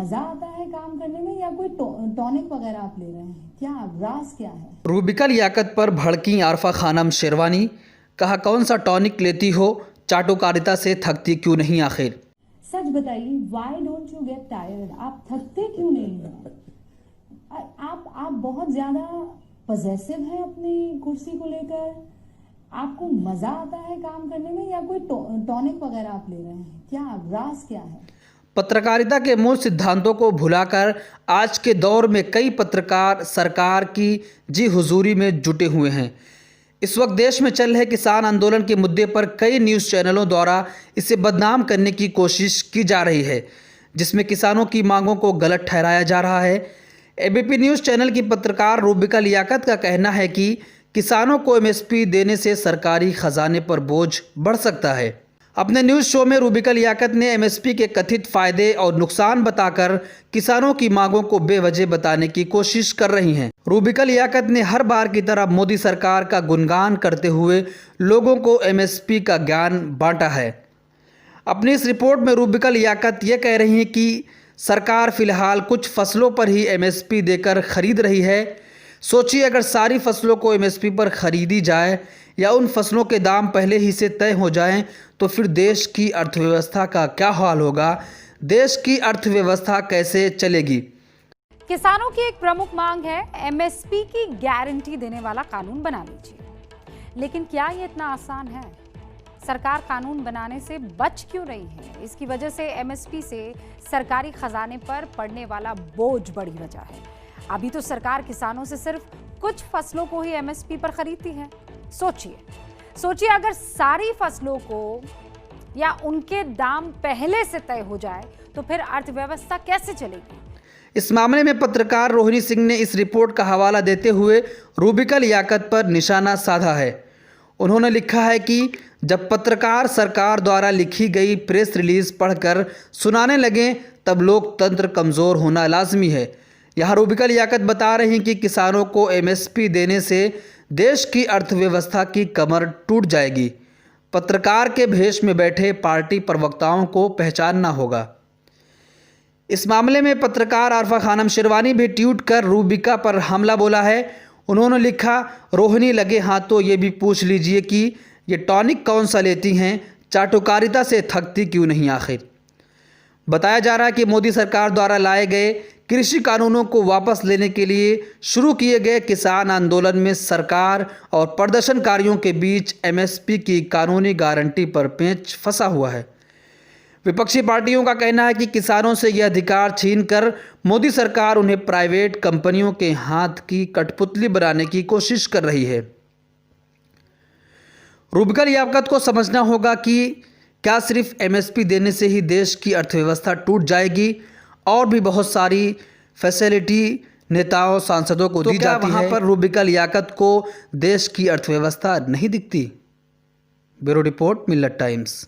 मजा आता है काम करने में या कोई टॉनिक वगैरह आप ले रहे हैं? क्या राज क्या है? रूबिका लियाकत पर भड़की आरफा खानम शेरवानी, कहा कौन सा टॉनिक लेती हो, चाटुकारिता से थकती क्यों नहीं आखिर? सच बताइए, why don't you get tired? आप थकते क्यों नहीं हैं? आप बहुत ज्यादा पजेसिव हैं अपनी कुर्सी को लेकर। आपको मजा आता है काम करने में या कोई टॉनिक वगैरह आप ले रहे हैं? क्या राज क्या है? पत्रकारिता के मूल सिद्धांतों को भुलाकर आज के दौर में कई पत्रकार सरकार की जी हुजूरी में जुटे हुए हैं। इस वक्त देश में चल रहे किसान आंदोलन के मुद्दे पर कई न्यूज़ चैनलों द्वारा इसे बदनाम करने की कोशिश की जा रही है, जिसमें किसानों की मांगों को गलत ठहराया जा रहा है। एबीपी न्यूज़ चैनल की पत्रकार रूबिका लियाकत का कहना है कि किसानों को एमएसपी देने से सरकारी खजाने पर बोझ बढ़ सकता है। अपने न्यूज़ शो में रूबिका लियाकत ने एमएसपी के कथित फायदे और नुकसान बताकर किसानों की मांगों को बेवजह बताने की कोशिश कर रही हैं। रूबिका लियाकत ने हर बार की तरह मोदी सरकार का गुणगान करते हुए लोगों को एमएसपी का ज्ञान बांटा है। अपनी इस रिपोर्ट में रूबिका लियाकत ये कह रही हैं कि सरकार फिलहाल कुछ फसलों पर ही एमएसपी देकर खरीद रही है। सोचिए, अगर सारी फसलों को एमएसपी पर खरीदी जाए या उन फसलों के दाम पहले ही से तय हो जाएं, तो फिर देश की अर्थव्यवस्था का क्या हाल होगा? देश की अर्थव्यवस्था कैसे चलेगी? किसानों की एक प्रमुख मांग है एमएसपी की गारंटी देने वाला कानून बना लीजिए। लेकिन क्या ये इतना आसान है? सरकार कानून बनाने से बच क्यों रही है? इसकी वजह से एमएसपी से सरकारी खजाने पर पड़ने वाला बोझ बड़ी वजह है। अभी तो सरकार किसानों से सिर्फ कुछ फसलों को ही एमएसपी पर खरीदती है। सोचिए अगर सारी फसलों को या उनके दाम पहले से तय हो जाए तो फिर अर्थव्यवस्था कैसे चलेगी? इस मामले में पत्रकार रोहिणी सिंह ने इस रिपोर्ट का हवाला देते हुए रूबिका लियाकत पर निशाना साधा है। उन्होंने लिखा है कि जब पत्रकार सरकार द्वारा लिखी गई प्रेस रिलीज पढ़कर सुनाने लगे तब लोकतंत्र कमज़ोर होना लाजमी है। यहाँ रूबिका लियाकत बता रही कि किसानों को एमएसपी देने से देश की अर्थव्यवस्था की कमर टूट जाएगी। पत्रकार के भेष में बैठे पार्टी प्रवक्ताओं को पहचानना होगा। इस मामले में पत्रकार आरफा खानम शेरवानी भी ट्वीट कर रूबिका पर हमला बोला है। उन्होंने लिखा, रोहिणी लगे हाथों ये भी पूछ लीजिए कि ये टॉनिक कौन सा लेती हैं, चाटुकारिता से थकती क्यों नहीं आखिर? बताया जा रहा है कि मोदी सरकार द्वारा लाए गए कृषि कानूनों को वापस लेने के लिए शुरू किए गए किसान आंदोलन में सरकार और प्रदर्शनकारियों के बीच एमएसपी की कानूनी गारंटी पर पेंच फंसा हुआ है। विपक्षी पार्टियों का कहना है कि किसानों से यह अधिकार छीनकर मोदी सरकार उन्हें प्राइवेट कंपनियों के हाथ की कठपुतली बनाने की कोशिश कर रही है। रूबिका लियाकत को समझना होगा कि क्या सिर्फ एमएसपी देने से ही देश की अर्थव्यवस्था टूट जाएगी? और भी बहुत सारी फैसिलिटी नेताओं सांसदों को दी जाती है। वहाँ पर रूबिका लियाकत को देश की अर्थव्यवस्था नहीं दिखती? ब्यूरो रिपोर्ट, मिल्लत टाइम्स।